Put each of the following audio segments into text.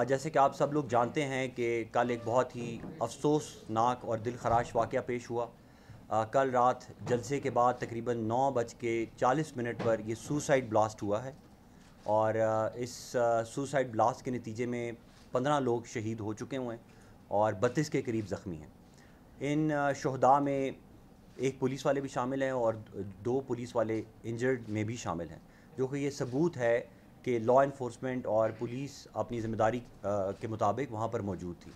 جیسے کہ آپ سب لوگ جانتے ہیں کہ کل ایک بہت ہی افسوسناک اور دل خراش واقعہ پیش ہوا۔ کل رات جلسے کے بعد تقریباً 9:40 پر یہ سوسائڈ بلاسٹ ہوا ہے، اور اس سوسائڈ بلاسٹ کے نتیجے میں 15 لوگ شہید ہو چکے ہوئے ہیں اور 32 کے قریب زخمی ہیں۔ ان شہداء میں ایک پولیس والے بھی شامل ہیں اور 2 پولیس والے انجرڈ میں بھی شامل ہیں، جو کہ یہ ثبوت ہے کہ لا انفورسمنٹ اور پولیس اپنی ذمہ داری کے مطابق وہاں پر موجود تھی۔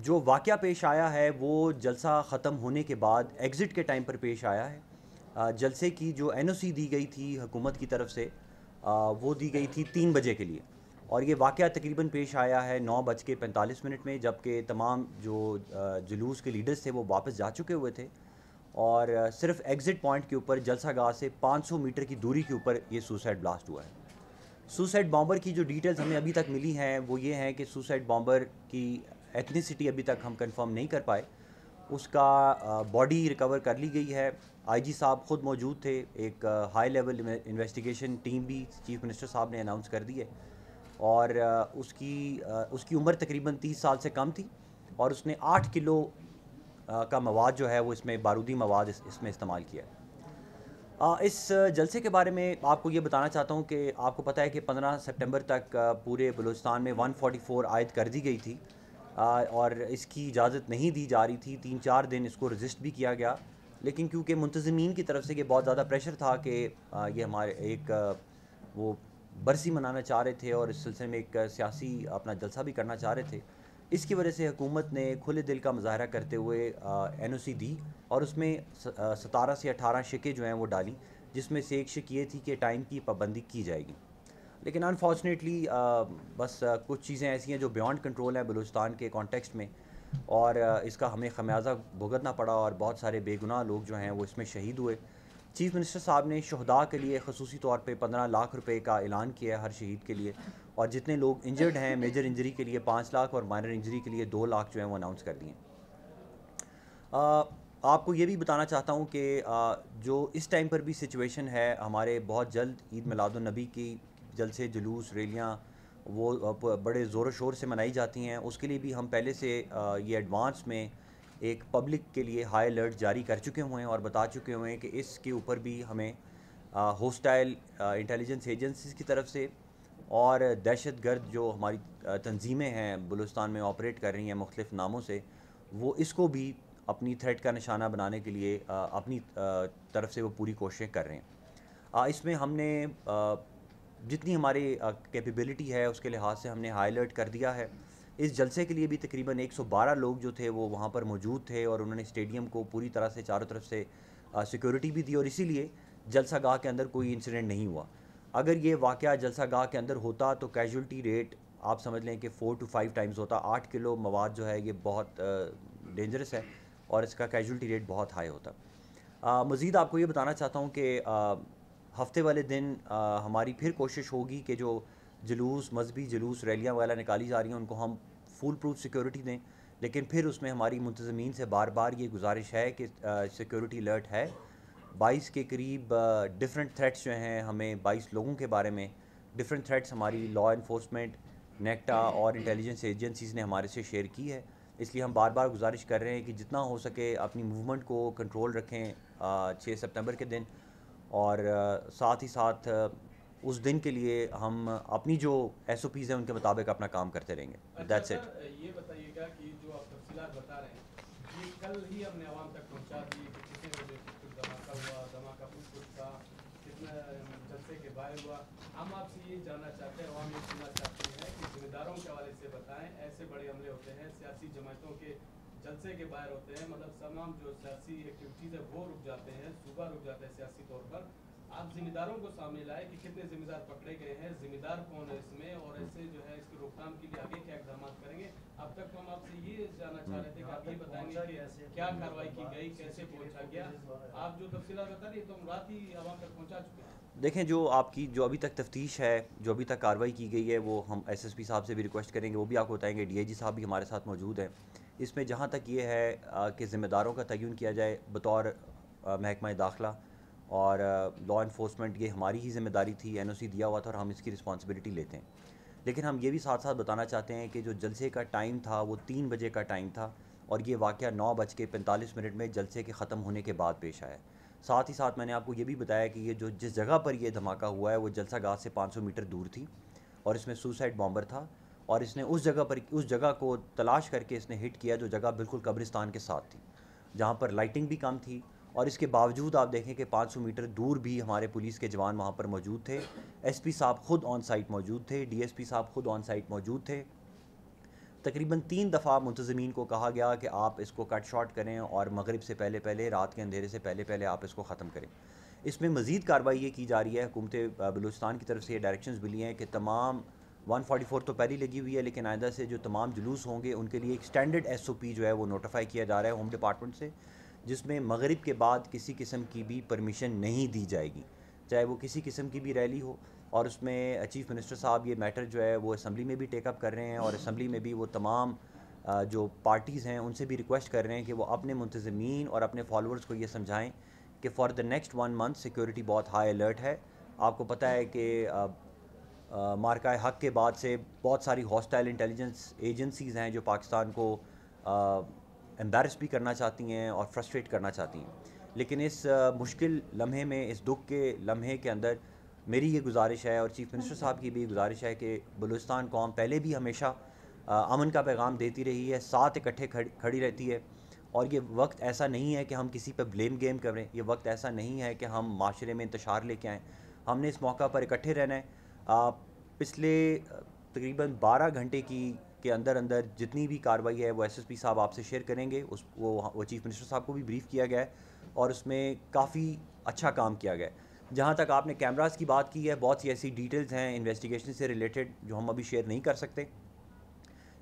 جو واقعہ پیش آیا ہے وہ جلسہ ختم ہونے کے بعد ایگزٹ کے ٹائم پر پیش آیا ہے۔ جلسے کی جو این او سی دی گئی تھی حکومت کی طرف سے، وہ دی گئی تھی 3 بجے کے لیے، اور یہ واقعہ تقریباً پیش آیا ہے 9:45 میں، جبکہ تمام جو جلوس کے لیڈرز تھے وہ واپس جا چکے ہوئے تھے، اور صرف ایگزٹ پوائنٹ کے اوپر جلسہ گاہ سے 500 میٹر کی دوری کے اوپر یہ سوسائڈ بلاسٹ ہوا ہے۔ سوسائڈ بامبر کی جو ڈیٹیلز ہمیں ابھی تک ملی ہیں وہ یہ ہیں کہ سوسائڈ بامبر کی ایتھنیسٹی ابھی تک ہم کنفرم نہیں کر پائے۔ اس کا باڈی ریکور کر لی گئی ہے، آئی جی صاحب خود موجود تھے، ایک ہائی لیول انویسٹیگیشن ٹیم بھی چیف منسٹر صاحب نے اناؤنس کر دی ہے، اور اس کی عمر تقریباً 30 سال سے کم تھی، اور اس نے 8 کلو کا مواد جو ہے وہ اس میں بارودی مواد اس میں استعمال کیا ہے۔ اس جلسے کے بارے میں آپ کو یہ بتانا چاہتا ہوں کہ آپ کو پتہ ہے کہ 15 سپٹمبر تک پورے بلوچستان میں 144 عائد کر دی گئی تھی، اور اس کی اجازت نہیں دی جا رہی تھی۔ 3-4 دن اس کو رجسٹ بھی کیا گیا، لیکن کیونکہ منتظمین کی طرف سے یہ بہت زیادہ پریشر تھا کہ یہ ہمارے ایک وہ برسی منانا چاہ رہے تھے اور اس سلسلے میں ایک سیاسی اپنا جلسہ بھی کرنا چاہ رہے تھے، اس کی وجہ سے حکومت نے کھلے دل کا مظاہرہ کرتے ہوئے این او سی دی، اور اس میں 17 سے 18 شکیں جو ہیں وہ ڈالیں، جس میں سے ایک شک یہ تھی کہ ٹائم کی پابندی کی جائے گی۔ لیکن انفارچونیٹلی بس کچھ چیزیں ایسی ہیں جو بیانڈ کنٹرول ہیں بلوچستان کے کانٹیکسٹ میں، اور اس کا ہمیں خمیازہ بھگتنا پڑا، اور بہت سارے بے گناہ لوگ جو ہیں وہ اس میں شہید ہوئے۔ چیف منسٹر صاحب نے شہداء کے لیے خصوصی طور پہ 15 لاکھ روپے کا اعلان کیا ہے ہر شہید کے لیے، اور جتنے لوگ انجرڈ ہیں میجر انجری کے لیے 5 لاکھ اور مائنر انجری کے لیے 2 لاکھ جو ہیں وہ اناؤنس کر دیے۔ آپ کو یہ بھی بتانا چاہتا ہوں کہ جو اس ٹائم پر بھی سچویشن ہے، ہمارے بہت جلد عید میلاد النبی کی جلسے، جلوس، ریلیاں وہ بڑے زور و شور سے منائی جاتی ہیں۔ اس کے لیے بھی ہم پہلے سے یہ ایڈوانس میں ایک پبلک کے لیے ہائی الرٹ جاری کر چکے ہوئے ہیں اور بتا چکے ہوئے ہیں کہ اس کے اوپر بھی ہمیں ہوسٹائل انٹیلیجنس ایجنسیز کی طرف سے اور دہشت گرد جو ہماری تنظیمیں ہیں بلوچستان میں آپریٹ کر رہی ہیں مختلف ناموں سے، وہ اس کو بھی اپنی تھریٹ کا نشانہ بنانے کے لیے اپنی طرف سے وہ پوری کوششیں کر رہے ہیں۔ اس میں ہم نے جتنی ہماری کیپیبلٹی ہے اس کے لحاظ سے ہم نے ہائی الرٹ کر دیا ہے۔ اس جلسے کے لیے بھی تقریباً 112 لوگ جو تھے وہ وہاں پر موجود تھے، اور انہوں نے اسٹیڈیم کو پوری طرح سے چاروں طرف سے سیکورٹی بھی دی، اور اسی لیے جلسہ گاہ کے اندر کوئی انسیڈنٹ نہیں ہوا۔ اگر یہ واقعہ جلسہ گاہ کے اندر ہوتا تو کیجولٹی ریٹ آپ سمجھ لیں کہ 4 to 5 ٹائمز ہوتا۔ 8 کلو مواد جو ہے یہ بہت ڈینجرس ہے، اور اس کا کیجولٹی ریٹ بہت ہائی ہوتا۔ مزید آپ کو یہ بتانا چاہتا ہوں کہ ہفتے والے دن ہماری پھر کوشش ہوگی کہ جو جلوس، مذہبی جلوس، ریلیاں وغیرہ نکالی جا رہی ہیں ان کو ہم فول پروف سیکورٹی دیں، لیکن پھر اس میں ہماری منتظمین سے بار بار یہ گزارش ہے کہ سیکورٹی الرٹ ہے۔ 22 کے قریب ڈفرینٹ تھریٹس جو ہیں، ہمیں 22 لوگوں کے بارے میں ڈفرینٹ تھریٹس ہماری لا انفورسمنٹ، نیکٹا اور انٹیلیجنس ایجنسیز نے ہمارے سے شیئر کی ہے۔ اس لیے ہم بار بار گزارش کر رہے ہیں کہ جتنا ہو سکے اپنی موومنٹ کو کنٹرول رکھیں 6 سپتمبر کے دن، اور ساتھ ہی ساتھ اس دن کے لیے ہم اپنی جو ایس او پیز ہیں ان کے مطابق اپنا کام کرتے رہیں گے۔ That's it. یہ بتائیے گا کہ جو آپ تفصیلات بتا رہے ہیں یہ کل ہی ہم نے عوام تک پہنچا دی کہ کتنے بجے کچھ دھماکہ ہوا، دھماکہ کچھ تھا، کتنا جلسے کے باہر ہوا۔ ہم آپ سے یہ جاننا چاہتے ہیں، عوام یہ سننا چاہتے ہیں کہ ذمہ داروں کے حوالے سے بتائیں۔ ایسے بڑے حملے ہوتے ہیں سیاسی جماعتوں کے جلسے کے باہر ہوتے ہیں، مطلب تمام جو سیاسی ایکٹیویٹیز ہے وہ رک جاتے ہیں، صوبہ رک جاتا ہے سیاسی طور پر۔ آپ ذمہ داروں کو سامنے لائے کہ کتنے ذمہ دار پکڑے گئے ہیں، ذمہ دار کون ہے اس میں، اور ایسے جو ہے اس کی روک تھام کے لیے آگے کیا اقدامات کریں گے۔ اب تک تو ہم آپ سے یہ جاننا چاہ رہے تھے کہ آپ یہ بتائیں گے کہ کیا کارروائی کی گئی، کیسے پہنچا گیا۔ آپ جو تفصیلات بتا رہی ہیں تو ہم رات ہی عوام تک پہنچا چکے ہیں۔ دیکھیں، جو آپ کی جو ابھی تک تفتیش ہے، جو ابھی تک کارروائی کی گئی ہے، وہ ہم ایس ایس پی صاحب سے بھی ریکویسٹ کریں گے، وہ بھی آپ کو بتائیں گے، ڈی آئی جی صاحب بھی ہمارے ساتھ موجود ہیں۔ اس میں جہاں تک یہ ہے کہ ذمہ داروں کا تعین کیا جائے بطور محکمہ داخلہ اور لا انفورسمنٹ، یہ ہماری ہی ذمہ داری تھی، این او سی دیا ہوا تھا اور ہم اس کی رسپانسبلٹی لیتے ہیں۔ لیکن ہم یہ بھی ساتھ ساتھ بتانا چاہتے ہیں کہ جو جلسے کا ٹائم تھا وہ 3 بجے کا ٹائم تھا، اور یہ واقعہ 9:45 میں جلسے کے ختم ہونے کے بعد پیش آیا ہے۔ ساتھ ہی ساتھ میں نے آپ کو یہ بھی بتایا کہ یہ جس جگہ پر یہ دھماکہ ہوا ہے وہ جلسہ گاہ سے 500 میٹر دور تھی، اور اس میں سوسائڈ بامبر تھا، اور اس نے اس جگہ کو تلاش کر کے اس نے ہٹ کیا جو جگہ بالکل قبرستان کے ساتھ تھی، جہاں پر لائٹنگ بھی کم تھی، اور اس کے باوجود آپ دیکھیں کہ 500 میٹر دور بھی ہمارے پولیس کے جوان وہاں پر موجود تھے، ایس پی صاحب خود آن سائٹ موجود تھے، ڈی ایس پی صاحب خود آن سائٹ موجود تھے۔ تقریباً 3 دفعہ منتظمین کو کہا گیا کہ آپ اس کو کٹ شارٹ کریں، اور مغرب سے پہلے رات کے اندھیرے سے پہلے آپ اس کو ختم کریں۔ اس میں مزید کارروائی یہ کی جا رہی ہے، حکومت بلوچستان کی طرف سے یہ ڈائریکشنز ملی ہیں کہ تمام 144 تو پہلی لگی ہوئی ہے، لیکن آئندہ سے جو تمام جلوس ہوں گے ان کے لیے ایک سٹینڈرڈ ایس او پی جو ہے وہ نوٹیفائی کیا جا رہا ہے ہوم ڈپارٹمنٹ سے، جس میں مغرب کے بعد کسی قسم کی بھی پرمیشن نہیں دی جائے گی، چاہے وہ کسی قسم کی بھی ریلی ہو۔ اور اس میں چیف منسٹر صاحب یہ میٹر جو ہے وہ اسمبلی میں بھی ٹیک اپ کر رہے ہیں، اور اسمبلی میں بھی وہ تمام جو پارٹیز ہیں ان سے بھی ریکویسٹ کر رہے ہیں کہ وہ اپنے منتظمین اور اپنے فالوورز کو یہ سمجھائیں کہ for the next 1 month security بہت ہائی الرٹ ہے۔ آپ کو پتہ ہے کہ مارکہ حق کے بعد سے بہت ساری ہاسٹائل انٹیلیجنس ایجنسیز ہیں جو پاکستان کو امبیرس بھی کرنا چاہتی ہیں اور فرسٹریٹ کرنا چاہتی ہیں، لیکن اس مشکل لمحے میں، اس دکھ کے لمحے کے اندر میری یہ گزارش ہے اور چیف منسٹر صاحب کی بھی گزارش ہے کہ بلوچستان قوم پہلے بھی ہمیشہ امن کا پیغام دیتی رہی ہے، ساتھ اکٹھے کھڑی رہتی ہے، اور یہ وقت ایسا نہیں ہے کہ ہم کسی پہ بلیم گیم کریں، یہ وقت ایسا نہیں ہے کہ ہم معاشرے میں انتشار لے کے آئیں، ہم نے اس موقع پر اکٹھے رہنا ہے۔ پچھلے تقریباً 12 گھنٹے کے اندر جتنی بھی کارروائی ہے وہ ایس ایس پی صاحب آپ سے شیئر کریں گے، وہ چیف منسٹر صاحب کو بھی بریف کیا گیا ہے، اور اس میں کافی اچھا کام کیا گیا ہے۔ جہاں تک آپ نے کیمراز کی بات کی ہے، بہت سی ایسی ڈیٹیلز ہیں انویسٹیگیشن سے ریلیٹڈ جو ہم ابھی شیئر نہیں کر سکتے،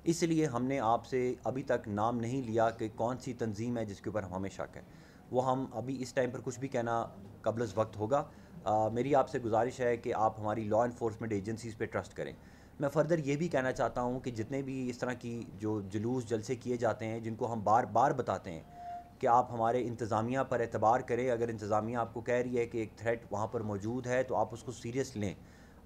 اس لیے ہم نے آپ سے ابھی تک نام نہیں لیا کہ کون سی تنظیم ہے جس کے اوپر ہمیں شک ہے، وہ ہم ابھی اس ٹائم پر کچھ بھی کہنا قبل از وقت ہوگا۔ میری آپ سے گزارش ہے کہ آپ ہماری لا انفورسمنٹ ایجنسیز پہ ٹرسٹ کریں۔ میں فردر یہ بھی کہنا چاہتا ہوں کہ جتنے بھی اس طرح کی جو جلوس جلسے کیے جاتے ہیں جن کو ہم بار بار بتاتے ہیں کہ آپ ہمارے انتظامیہ پر اعتبار کریں، اگر انتظامیہ آپ کو کہہ رہی ہے کہ ایک تھریٹ وہاں پر موجود ہے تو آپ اس کو سیریس لیں۔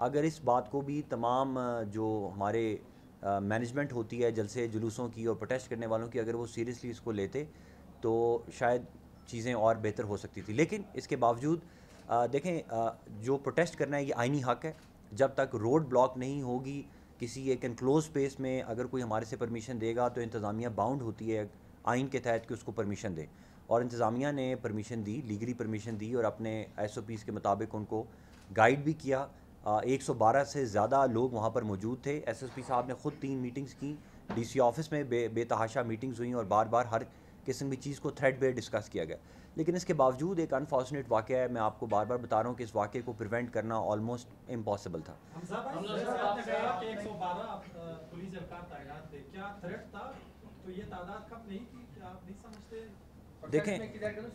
اگر اس بات کو بھی تمام جو ہمارے مینجمنٹ ہوتی ہے جلسے جلوسوں کی اور پروٹیسٹ کرنے والوں کی، اگر وہ سیریسلی اس کو لیتے تو شاید چیزیں اور بہتر ہو سکتی تھی، لیکن اس کے باوجود دیکھیں جو پروٹیسٹ کرنا ہے یہ آئینی حق ہے، جب تک روڈ بلاک نہیں ہوگی کسی ایک انکلوز اسپیس میں اگر کوئی ہمارے سے پرمیشن دے گا تو انتظامیہ باؤنڈ ہوتی ہے آئین کے تحت کہ اس کو پرمیشن دے، اور انتظامیہ نے پرمیشن دی، لیگلی پرمیشن دی، اور اپنے ایس او پیز کے مطابق ان کو گائیڈ بھی کیا۔ 112 سے زیادہ لوگ وہاں پر موجود تھے، ایس ایس پی صاحب نے خود 3 میٹنگز کی، ڈی سی آفس میں بے تحاشا میٹنگز ہوئیں، اور بار بار ہر قسم کی چیز کو تھریڈ بے ڈسکس کیا گیا، لیکن اس کے باوجود ایک انفارچونیٹ واقعہ ہے، میں آپ کو بار بار بتا رہا ہوں کہ اس واقعے کو پریونٹ کرنا آلموسٹ امپاسبل تھا۔ حمزہ بھائی آپ نے کہا کہ 112 پولیس اہلکار تعینات تھے، کیا تھریٹ تھا؟ تو یہ تعداد کم نہیں تھی، کیا آپ نہیں سمجھتے؟ دیکھیں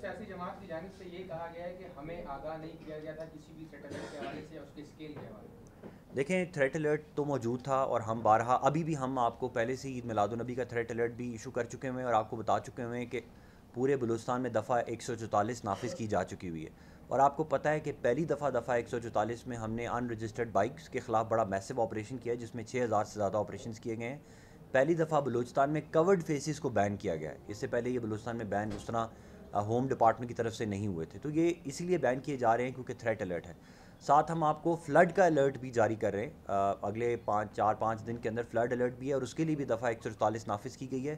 سیاسی جماعت کی جانب سے یہ کہا گیا ہے کہ ہمیں آگاہ نہیں کیا گیا تھا کسی بھی سیٹلمنٹ کے حوالے سے یا اس کے اسکیل کے حوالے سے۔ دیکھیں تھریٹ الرٹ تو موجود تھا، اور ہم بارہا ابھی بھی ہم آپ کو پہلے سے عید میلاد النبی کا تھریٹ الرٹ بھی ایشو کر چکے ہوئے ہیں، اور آپ کو بتا چکے ہوئے ہیں کہ پورے بلوچستان میں دفعہ 144 نافذ کی جا چکی ہوئی ہے، اور آپ کو پتہ ہے کہ پہلی دفعہ 144 میں ہم نے ان رجسٹرڈ بائکس کے خلاف بڑا میسو آپریشن کیا ہے جس میں 6000 سے زیادہ آپریشنز کیے گئے ہیں۔ پہلی دفعہ بلوچستان میں کورڈ فیسز کو بین کیا گیا ہے، اس سے پہلے یہ بلوچستان میں بین اس طرح ہوم ڈپارٹمنٹ کی طرف سے نہیں ہوئے تھے، تو یہ اسی لیے بین کیے جا رہے ہیں کیونکہ تھریٹ الرٹ ہے۔ ساتھ ہم آپ کو فلڈ کا الرٹ بھی جاری کر رہے ہیں، اگلے 4-5 دن کے اندر فلڈ الرٹ بھی ہے، اور اس کے لیے بھی دفعہ 144 نافذ کی گئی ہے،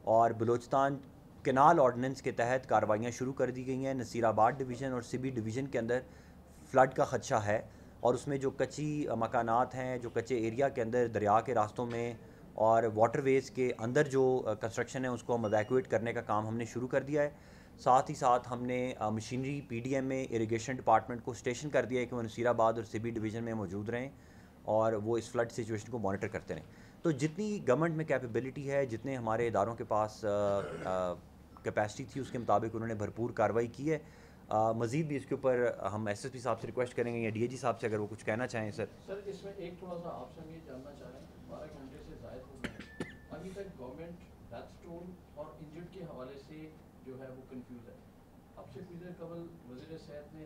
اور بلوچستان کینال آرڈیننس کے تحت کارروائیاں شروع کر دی گئی ہیں۔ نصیر آباد ڈویژن اور سبی ڈویژن کے اندر فلڈ کا خدشہ ہے، اور اس میں جو کچی مکانات ہیں، جو کچے ایریا کے اندر دریا کے راستوں میں اور واٹر ویز کے اندر جو کنسٹرکشن ہے اس کو ہم ایویکویٹ کرنے کا کام ہم نے شروع کر دیا ہے۔ ساتھ ہی ساتھ ہم نے مشینری پی ڈی ایم میں اریگیشن ڈپارٹمنٹ کو اسٹیشن کر دیا ہے کہ وہ نصیر آباد اور سبی ڈویژن میں موجود رہیں اور وہ اس فلڈ سچویشن کو مانیٹر کرتے رہیں۔ تو جتنی گورنمنٹ میں کیپیبلٹی ہے، جتنے ہمارے اداروں کے پاس کیپیسٹی تھی، اس کے مطابق انہوں نے بھرپور کارروائی کی ہے۔ مزید بھی اس کے اوپر ہم ایس ایس پی صاحب سے ریکویسٹ کریں گے یا ڈی اے جی صاحب سے اگر وہ کچھ کہنا چاہیں۔ سر اس میں ایک تھوڑا سا آپ سے ہم یہ جاننا چاہ رہے ہیں، 12 گھنٹے سے زائد ہو گئے، ابھی تک گورنمنٹ ڈیتھ ٹول اور انجرڈ کے حوالے سے جو ہے وہ کنفیوز ہے۔ اب سے کچھ دیر قبل وزیر صحت نے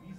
20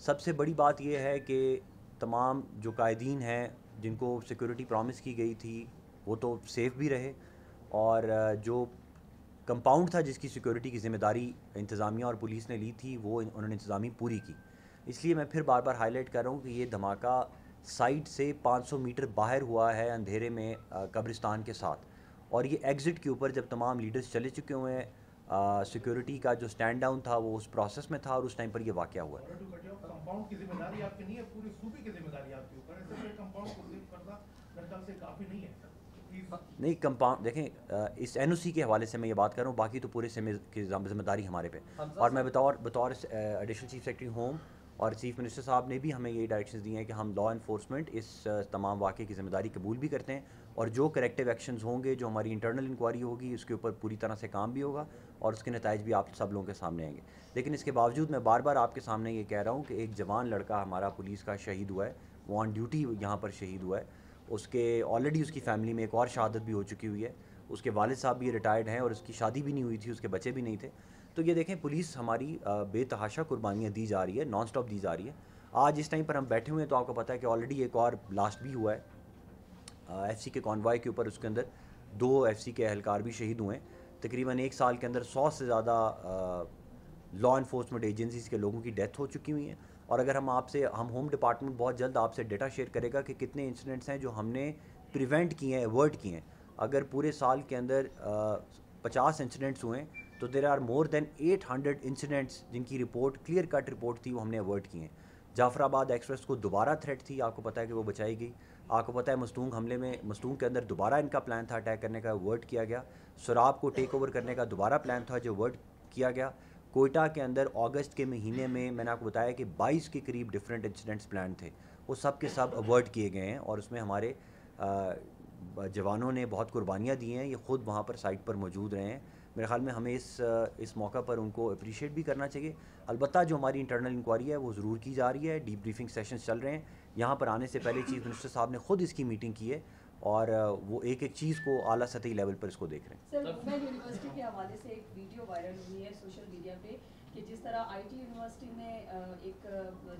سب سے بڑی بات یہ ہے کہ تمام جو قائدین ہیں جن کو سیکورٹی پرامس کی گئی تھی وہ تو سیف بھی رہے، اور جو کمپاؤنڈ تھا جس کی سیکورٹی کی ذمہ داری انتظامیہ اور پولیس نے لی تھی وہ انہوں نے انتظامی پوری کی. اس لیے میں پھر بار بار ہائی لائٹ کر رہا ہوں کہ یہ دھماکہ سائٹ سے 500 میٹر باہر ہوا ہے اندھیرے میں قبرستان کے ساتھ، اور یہ ایگزٹ کے اوپر جب تمام لیڈرز چلے چکے ہوئے ہیں، سیکورٹی کا جو سٹینڈ ڈاؤن تھا وہ اس پروسیس میں تھا اور اس ٹائم پر یہ واقعہ ہوا ہے. کمپاؤنڈ کی ذمہ داری آپ کی نہیں ہے، پورے صوبے کی ذمہ داری آپ کے اوپر ہے. صرف کمپاؤنڈ کو صرف کرنا میرے خیال سے کافی نہیں ہے. نہیں، کمپاؤنڈ دیکھیں، اس این او سی کے حوالے سے میں یہ بات کر رہا ہوں، باقی تو پورے کی ذمہ داری ہمارے پہ. اور میں بطور ایڈیشنل چیف سیکرٹری ہوم اور چیف منسٹر صاحب نے بھی ہمیں یہ ڈائریکشنز دی ہیں کہ ہم لا انفورسمنٹ اس تمام واقعے کی ذمہ داری قبول بھی کرتے ہیں، اور جو کریکٹیو ایکشنز ہوں گے، جو ہماری انٹرنل انکوائری ہوگی، اس کے اوپر پوری طرح سے کام بھی ہوگا اور اس کے نتائج بھی آپ سب لوگوں کے سامنے آئیں گے. لیکن اس کے باوجود میں بار بار آپ کے سامنے یہ کہہ رہا ہوں کہ ایک جوان لڑکا ہمارا پولیس کا شہید ہوا ہے، وہ آن ڈیوٹی یہاں پر شہید ہوا ہے. اس کے آلریڈی اس کی فیملی میں ایک اور شہادت بھی ہو چکی ہوئی ہے. اس کے والد صاحب بھی ریٹائرڈ ہیں اور اس کی شادی بھی نہیں ہوئی تھی، اس کے بچے بھی نہیں تھے. تو یہ دیکھیں، پولیس ہماری بے تحاشا قربانیاں دی جا رہی ہے، نان سٹاپ دی جا رہی ہے. آج اس ٹائم پر ہم بیٹھے ہوئے ہیں تو آپ کو پتہ ہے کہ آلریڈی ایک اور بلاسٹ بھی ہوا ہے ایف سی کے کانوائے کے اوپر. اس کے اندر 2 ایف سی کے اہلکار بھی شہید ہوئے ہیں. تقریباً 1 سال کے اندر 100 سے زیادہ لا انفورسمنٹ ایجنسیز کے لوگوں کی ڈیتھ ہو چکی ہوئی ہیں. اور اگر ہم ہوم ڈپارٹمنٹ بہت جلد آپ سے ڈیٹا شیئر کرے گا کہ کتنے انسیڈنٹس ہیں جو ہم نے پریونٹ کیے ہیں، ایورٹ کیے ہیں. اگر پورے سال کے اندر 50 انسیڈنٹس ہوئے ہیں تو there are more then 800 incidents جن کی رپورٹ کلیئر کٹ رپورٹ تھی وہ ہم نے ایورٹ کیے ہیں. جعفر آباد ایکسپریس کو دوبارہ تھریٹ تھی، آپ کو پتہ ہے کہ وہ بچائی گئی. آپ کو پتہ ہے مستونگ حملے میں مستونگ کے اندر دوبارہ ان کا پلان تھا اٹیک کرنے کا، ایورٹ کیا گیا. سراب کو ٹیک اوور کرنے کا دوبارہ پلان تھا جو ایورٹ کیا گیا. کوئٹہ کے اندر اگست کے مہینے میں نے آپ کو بتایا کہ 22 کے قریب ڈفرینٹ انسیڈنٹس پلان تھے، وہ سب کے سب ایورٹ کیے گئے ہیں اور اس میں ہمارے جوانوں نے بہت قربانیاں دی ہیں. یہ خود وہاں پر سائٹ پر موجود رہے ہیں. میرے خیال میں ہمیں اس موقع پر ان کو اپریشیٹ بھی کرنا چاہیے. البتہ جو ہماری انٹرنل انکوائری ہے وہ ضرور کی جا رہی ہے، ڈی بریفنگ سیشنز چل رہے ہیں. یہاں پر آنے سے پہلے چیف منسٹر صاحب نے خود اس کی میٹنگ کی ہے اور وہ ایک ایک چیز کو اعلیٰ سطحی لیول پر اس کو دیکھ رہے ہیں. سر، وومن یونیورسٹی کے حوالے سے ایک ویڈیو وائرل ہوئی ہے سوشل میڈیا پہ کہ جس طرح آئی ٹی یونیورسٹی میں ایک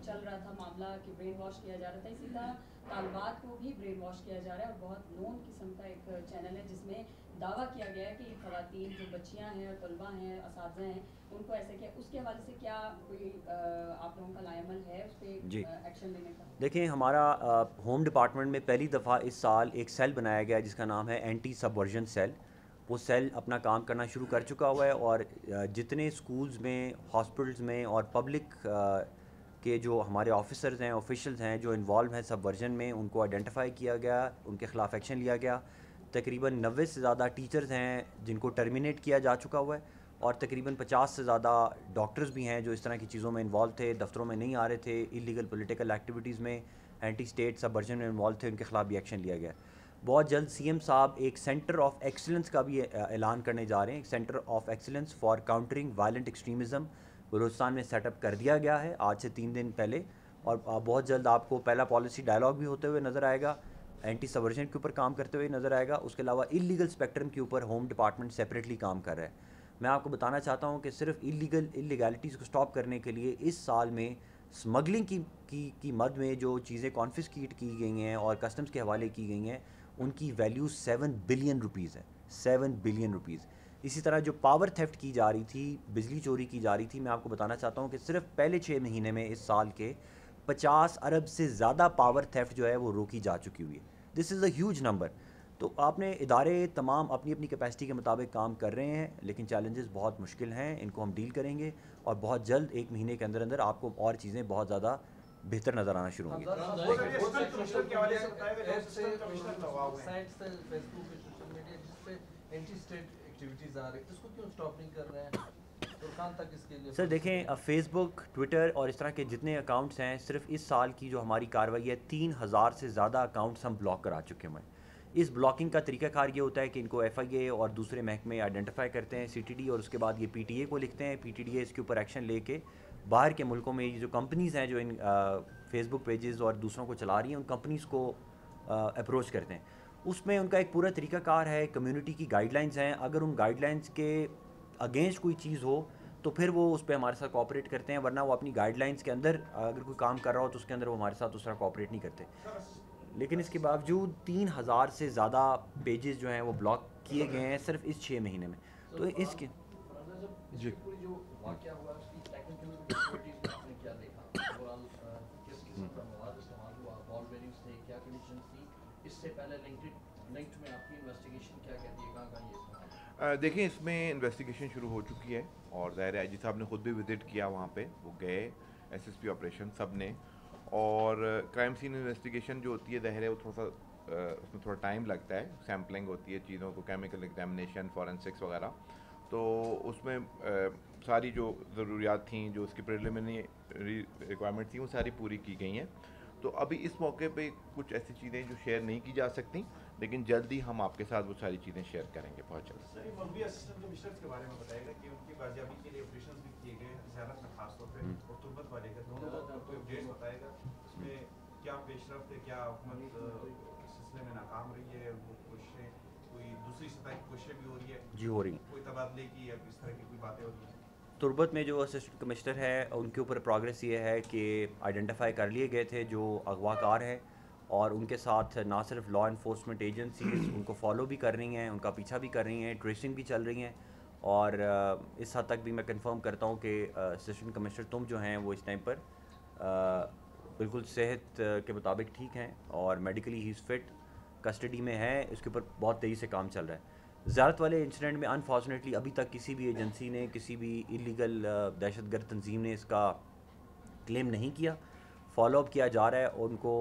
چل رہا تھا معاملہ کہ برین واش کیا جا رہا تھا، اسی طرح طالبات کو بھی برین واش کیا جا رہا ہے. اور بہت نون قسم کا ایک چینل ہے جس میں دعویٰ کیا گیا ہے کہ یہ خواتین جو بچیاں ہیں، طلباء ہیں، اساتذہ ہیں، ان کو ایسا کیا. اس کے حوالے سے کیا کوئی آپ لوگوں کا لائے عمل ہے اس پہ ایکشن لینے کا؟ دیکھیں، ہمارا ہوم ڈپارٹمنٹ میں پہلی دفعہ اس سال ایک سیل بنایا گیا جس کا نام ہے اینٹی سبورژن سیل. وہ سیل اپنا کام کرنا شروع کر چکا ہوا ہے اور جتنے اسکولز میں، ہاسپٹلز میں اور پبلک کے جو ہمارے آفیسرز ہیں، آفیشلز ہیں جو انوالو ہیں سب ورژن میں، ان کو آئیڈینٹیفائی کیا گیا، ان کے خلاف ایکشن لیا گیا. تقریباً 90 سے زیادہ ٹیچرز ہیں جن کو ٹرمینیٹ کیا جا چکا ہوا ہے، اور تقریباً 50 سے زیادہ ڈاکٹرز بھی ہیں جو اس طرح کی چیزوں میں انوالو تھے، دفتروں میں نہیں آ رہے تھے، ایلیگل پولیٹیکل ایکٹیویٹیز میں، اینٹی اسٹیٹ سب ورژن میں انوالو تھے. ان کے خلاف بھی ایکشن لیا گیا. بہت جلد سی ایم صاحب ایک سینٹر آف ایکسلنس کا بھی اعلان کرنے جا رہے ہیں. ایک centre of excellence for countering violent extremism Balochistan میں سیٹ اپ کر دیا گیا ہے آج سے 3 دن پہلے، اور بہت جلد آپ کو پہلا پالیسی ڈائلاگ بھی ہوتے ہوئے نظر آئے گا، اینٹی سبورژن کے اوپر کام کرتے ہوئے نظر آئے گا. اس کے علاوہ اللیگل اسپیکٹرم کے اوپر ہوم ڈپارٹمنٹ سیپریٹلی کام کر رہا ہے. میں آپ کو بتانا چاہتا ہوں کہ صرف اللیگیلٹیز کو سٹاپ کرنے کے لیے اس سال میں اسمگلنگ کی مد میں جو چیزیں کانفسکیٹ کی گئی ہیں اور کسٹمز کے حوالے کی گئی ہیں ان کی ویلیو 7 بلین روپیز ہے. 7 بلین روپیز. اسی طرح جو پاور تھیفٹ کی جا رہی تھی، بجلی چوری کی جا رہی تھی، میں آپ کو بتانا چاہتا ہوں کہ صرف پہلے 6 مہینے میں اس سال کے 50 ارب سے زیادہ پاور تھیفٹ جو ہے وہ روکی جا چکی ہوئی ہے. دس از اے ہیوج نمبر. تو آپ نے ادارے تمام اپنی اپنی کیپیسٹی کے مطابق کام کر رہے ہیں، لیکن چیلنجز بہت مشکل ہیں. ان کو ہم ڈیل کریں گے اور بہت جلد 1 مہینے کے اندر اندر آپ کو اور چیزیں بہت زیادہ بہتر نظر آنا شروع ہوں گی. سر دیکھیں، فیس بک، ٹویٹر اور اس طرح کے جتنے اکاؤنٹس ہیں، صرف اس سال کی جو ہماری کارروائی ہے 3000 سے زیادہ اکاؤنٹس ہم بلاک کرا چکے ہیں. اس بلاکنگ کا طریقہ کار یہ ہوتا ہے کہ ان کو ایف آئی اے اور دوسرے محکمے آئیڈینٹیفائی کرتے ہیں، سی ٹی ڈی، اور اس کے بعد یہ پی ٹی اے کو لکھتے ہیں. پی ٹی ڈی اے اس کے اوپر ایکشن لے کے باہر کے ملکوں میں یہ جو کمپنیز ہیں جو ان فیس بک پیجز اور دوسروں کو چلا رہی ہیں ان کمپنیز کو اپروچ کرتے ہیں. اس میں ان کا ایک پورا طریقہ کار ہے، کمیونٹی کی گائیڈ لائنز ہیں. اگر ان گائیڈ لائنز کے اگینسٹ کوئی چیز ہو تو پھر وہ اس پہ ہمارے ساتھ کوآپریٹ کرتے ہیں، ورنہ وہ اپنی گائیڈ لائنس کے اندر اگر کوئی کام کر رہا ہو تو اس کے اندر وہ ہمارے ساتھ اس طرح کوآپریٹ نہیں کرتے. لیکن اس کے باوجود 3000 سے زیادہ پیجز جو ہیں وہ بلاک کیے گئے ہیں صرف اس 6 مہینے میں. تو اس کے جی جو واقعہ ہوا اس کی ٹیکنیکل ڈفیکلٹیز میں آپ نے کیا دیکھا، اوورآل کس قسم کا مواد استعمال ہوا، بال بیرنگس تھے، کیا کنڈیشنز تھی، اس سے پہلے لنکڈ میں آپ کی انویسٹیگیشن کیا کہتی ہے، کہاں کہاں یہ استعمال؟ دیکھیں اس میں انویسٹیگیشن شروع ہو چکی ہے اور ظاہر ہے جی صاحب نے خود بھی وزٹ کیا وہاں پہ، وہ گئے ایس ایس پی آپریشن سب نے، اور کرائم سین انویسٹیگیشن جو ہوتی ہے ظاہر ہے وہ تھوڑا سا اس میں تھوڑا ٹائم لگتا ہے، سیمپلنگ ہوتی ہے چیزوں کو، کیمیکل ایگزامینیشن، فورینسکس وغیرہ. تو اس میں ساری جو ضروریات تھیں، جو اس کی پریلیمنری ریکوائرمنٹ تھیں، وہ ساری پوری کی گئی ہیں. تو ابھی اس موقع پہ کچھ ایسی چیزیں جو شیئر نہیں کی جا سکتی، لیکن جلدی ہم آپ کے ساتھ وہ ساری چیزیں شیئر کریں گے بہت جلد. سر ملوی اسسٹنٹ کمشنرز کے بارے میں بتائے گا کہ ان کی بازیابی کے لیے آپریشنز بھی کیے گئے زیارت میں خاص طور پہ، اور تربت والے کا دونوں کوئی اپڈیٹ بتائے گا اس میں کیا پیش رفت ہے، کیا حکومت اس سلسلے میں ناکام رہی ہے، وہ کوششیں کوئی دوسری سطح کی کوششیں بھی ہو رہی ہے؟ جی ہو رہی ہیں، کوئی تبادلے کی یا اس طرح کی کوئی باتیں ہو رہی ہیں؟ تربت میں جو اسسٹنٹ کمشنر ہے ان کے اوپر پروگریس یہ ہے کہ آئیڈینٹیفائی کر لیے گئے تھے جو اغوا کار ہیں، اور ان کے ساتھ نہ صرف لا انفورسمنٹ ایجنسیز ان کو فالو بھی کر رہی ہیں، ان کا پیچھا بھی کر رہی ہیں، ٹریسنگ بھی چل رہی ہیں. اور اس حد تک بھی میں کنفرم کرتا ہوں کہ اسسٹنٹ کمشنر تم جو ہیں وہ اس ٹائم پر بالکل صحت کے مطابق ٹھیک ہیں اور میڈیکلی ہی از فٹ، کسٹڈی میں ہے، اس کے اوپر بہت تیزی سے کام چل رہا ہے. زیارت والے انسیڈنٹ میں انفارچونیٹلی ابھی تک کسی بھی ایجنسی نے، کسی بھی ایلیگل دہشت گرد تنظیم نے اس کا کلیم نہیں کیا. فالو اپ کیا جا رہا ہے، اور ان کو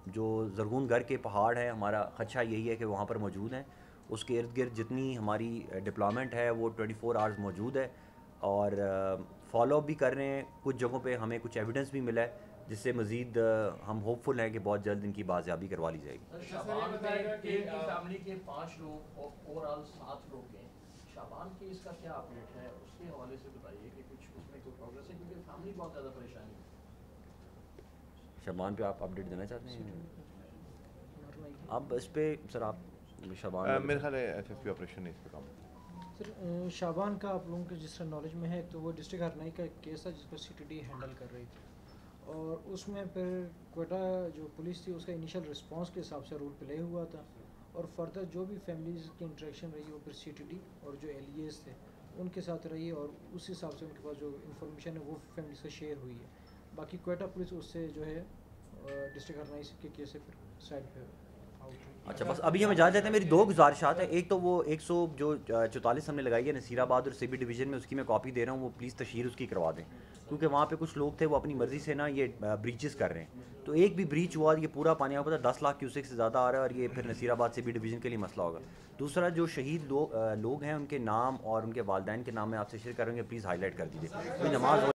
جو زرغون گر کے پہاڑ ہے، ہمارا خدشہ یہی ہے کہ وہاں پر موجود ہیں، اس کے ارد گرد جتنی ہماری ڈپلائمنٹ ہے وہ 24 آورز موجود ہے، اور فالو اپ بھی کر رہے ہیں. کچھ جگہوں پہ ہمیں کچھ ایویڈنس بھی ملا ہے جس سے مزید ہم ہوپ فل ہیں کہ بہت جلد ان کی بازیابی کروا لی جائے گی. شابان میں کی فیملی کے 5 لوگ، اوورآل 7 لوگ ہیں. شابان کی اس کا کیا اپڈیٹ ہے، اس کے حوالے سے بتائیے کہ کچھ اس میں کوئی پروگریس ہے، کیونکہ فیملی بہت زیادہ پریشانی ہے. شابان پہ آپ اپڈیٹ دینا چاہتے ہیں؟ اب اس پہ سر آپ شابان میرے خیال ہے ایس ایس پی آپریشن نے اس پہ کام. سر شابان کا آپ لوگوں کے جس طرح نالج میں ہے تو وہ ڈسٹرکٹ ہرنائی کا ایک کیس تھا جس کو سی ٹی ڈی ہینڈل کر رہی تھی، اور اس میں پھر کوئٹہ جو پولیس تھی اس کا انیشیل رسپانس کے حساب سے رول پلے ہوا تھا، اور فردر جو بھی فیملیز کی انٹریکشن رہی وہ پھر سی ٹی ڈی اور جو ایل ای ایز تھے ان کے ساتھ رہی، اور اس حساب سے ان کے پاس جو انفارمیشن ہے وہ فیملیز سے شیئر ہوئی ہے. باقی کوئٹہ پولیس اس سے جو ہے ڈسٹرکٹ ہرنائی کے کیس سے پھر سائڈ پہ اچھا بس ابھی ہم اجازت دیتے ہیں. میری 2 گزارشات ہیں. ایک تو وہ 144 ہم نے لگائی ہے نصیر آباد اور سی بی ڈویژن میں، اس کی میں کاپی دے رہا ہوں، وہ پلیز تشہیر اس کی کروا دیں، کیونکہ وہاں پہ کچھ لوگ تھے وہ اپنی مرضی سے نا یہ بریچز کر رہے ہیں. تو ایک بھی بریچ ہوا یہ پورا پانی آپ پتہ 10 لاکھ کیوسیک سے زیادہ آ رہا ہے، اور یہ پھر نصیر آباد سی بی ڈویژن کے لیے مسئلہ ہوگا. دوسرا جو شہید لوگ ہیں ان کے نام اور ان کے والدین کے نام میں آپ سے شیئر کریں گے، پلیز ہائی لائٹ کر دیجیے. نماز